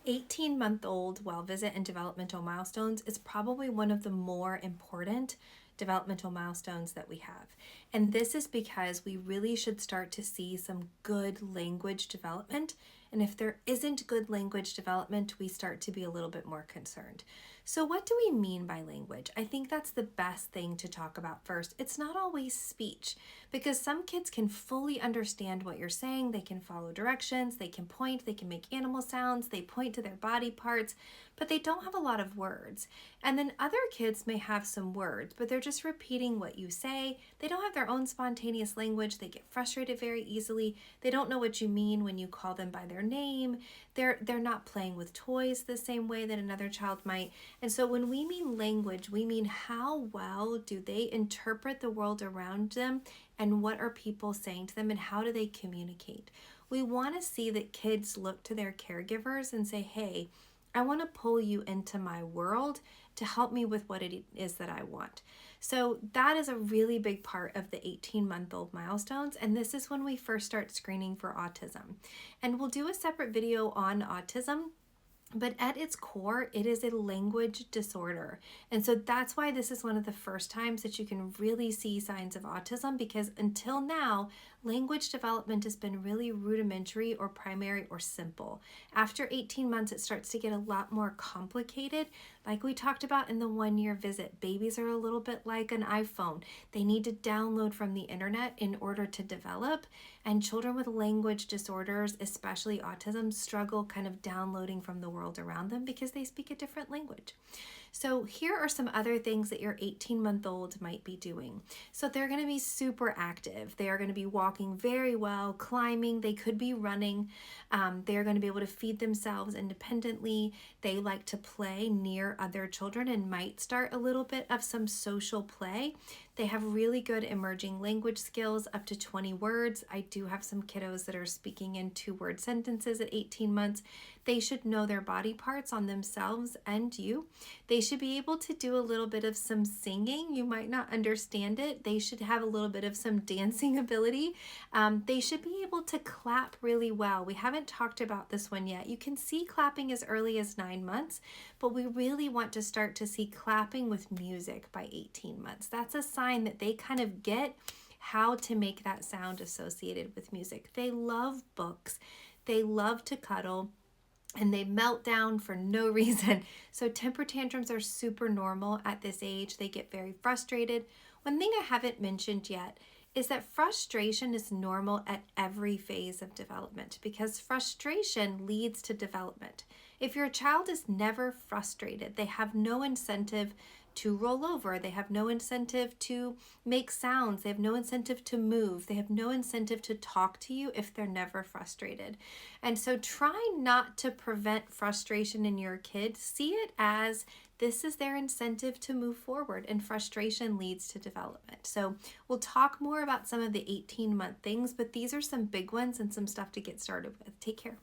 18-month-old well visit and developmental milestones is probably one of the more important developmental milestones that we have. And this is because we really should start to see some good language development. And if there isn't good language development, we start to be a little bit more concerned. So what do we mean by language? I think that's the best thing to talk about first. It's not always speech, because some kids can fully understand what you're saying. They can follow directions, they can point, they can make animal sounds, they point to their body parts, but they don't have a lot of words. And then other kids may have some words, but they're just repeating what you say. They don't have their own spontaneous language. They get frustrated very easily. They don't know what you mean when you call them by their name. They're not playing with toys the same way that another child might. And so when we mean language, we mean how well do they interpret the world around them, and what are people saying to them, and how do they communicate? We want to see that kids look to their caregivers and say, hey, I want to pull you into my world to help me with what it is that I want. So that is a really big part of the 18-month-old milestones, and this is when we first start screening for autism. And we'll do a separate video on autism, but at its core, it is a language disorder. And so that's why this is one of the first times that you can really see signs of autism, because until now, language development has been really rudimentary or primary or simple. After 18 months, it starts to get a lot more complicated. Like we talked about in the 1-year visit, babies are a little bit like an iPhone. They need to download from the internet in order to develop. And children with language disorders, especially autism, struggle kind of downloading from the world around them because they speak a different language. So here are some other things that your 18-month-old might be doing. So they're going to be super active. They are going to be walking very well, climbing. They could be running. They're going to be able to feed themselves independently. They like to play near other children and might start a little bit of some social play. They have really good emerging language skills, up to 20 words. I do have some kiddos that are speaking in 2-word sentences at 18 months. They should know their body parts on themselves and you. They should be able to do a little bit of some singing. You might not understand it. They should have a little bit of some dancing ability. They should be able to clap really well. We haven't talked about this one yet. You can see clapping as early as 9 months, but we really want to start to see clapping with music by 18 months. That's a sign that they kind of get how to make that sound associated with music. They love books. They love to cuddle. And they melt down for no reason. So temper tantrums are super normal at this age. They get very frustrated. One thing I haven't mentioned yet is that frustration is normal at every phase of development, because frustration leads to development. If your child is never frustrated, they have no incentive to roll over. They have no incentive to make sounds. They have no incentive to move. They have no incentive to talk to you if they're never frustrated. And so try not to prevent frustration in your kid. See it as this is their incentive to move forward, and frustration leads to development. So we'll talk more about some of the 18-month things, but these are some big ones and some stuff to get started with. Take care.